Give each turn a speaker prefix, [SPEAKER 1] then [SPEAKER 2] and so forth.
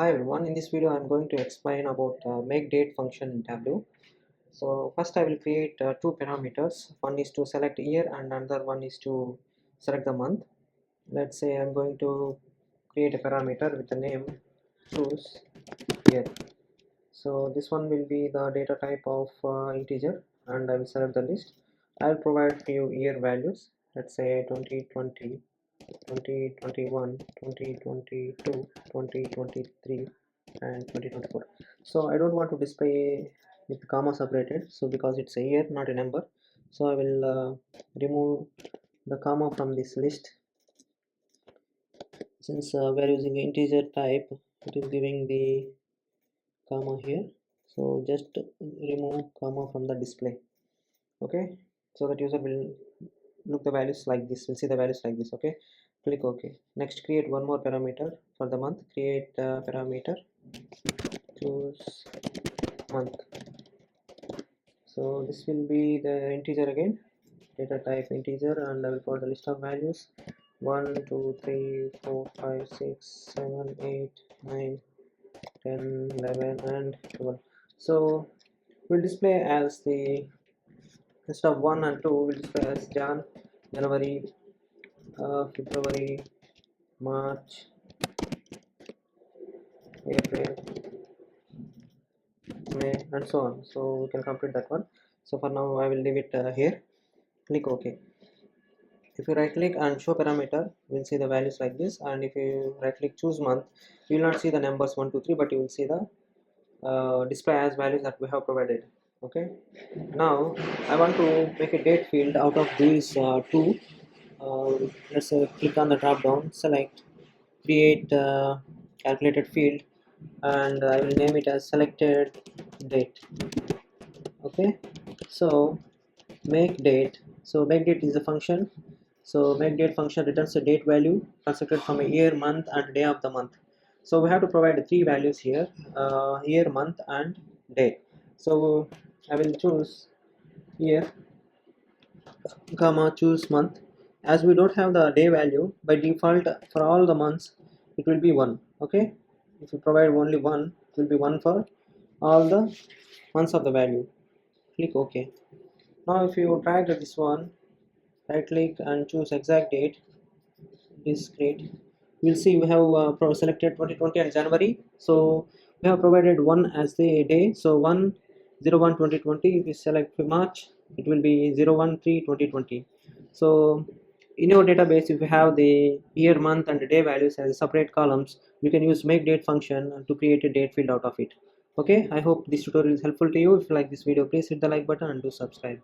[SPEAKER 1] Hi everyone, in this video I am going to explain about MakeDate function in Tableau. So first I will create two parameters. One is to select year and another one is to select the month. Let's say I am going to create a parameter with the name choose year. So this one will be the data type of integer, and I will select the list. I will provide few year values. Let's say 2020, 2021, 2022, 2023 and 2024. So I don't want to display with comma separated, so because it's a year not a number, so I will remove the comma from this list. Since we are using integer type, it is giving the comma here, so just remove comma from the display. Okay, so that user will look the values like this, will see the values like this. Okay, click OK. Next, create one more parameter for the month. Create parameter choose month. So this will be the integer again, data type integer, and I will put the list of values 1 2 3 4 5 6 7 8 9 10 11 and 12. So we'll display as the instead of 1 and 2 we'll display as January, February, March, April, May and so on. So we can complete that one. So for now I will leave it here. Click OK. If you right click and show parameter, you will see the values like this, and if you right click choose month, you will not see the numbers 1 2 3, but you will see the display as values that we have provided. Okay, now I want to make a date field out of these two. Let's say click on the drop down, select create calculated field, and I will name it as selected date. Okay, so make date. So make date is a function. So make date function returns a date value constructed from a year, month and day of the month. So we have to provide three values here, year, month and day. So I will choose year comma choose month. As we don't have the day value, by default for all the months it will be 1. Okay, if you provide only 1, it will be 1 for all the months of the value. Click OK. Now if you drag this one, right click and choose exact date, discrete, we'll see we have selected 2020 and January. So we have provided 1 as the day, so 1/01/2020. If we select March, it will be 0/1/3/2020. So in your database, if you have the year, month and day values as separate columns, you can use make date function to create a date field out of it. Okay, I hope this tutorial is helpful to you. If you like this video, please hit the like button and do subscribe.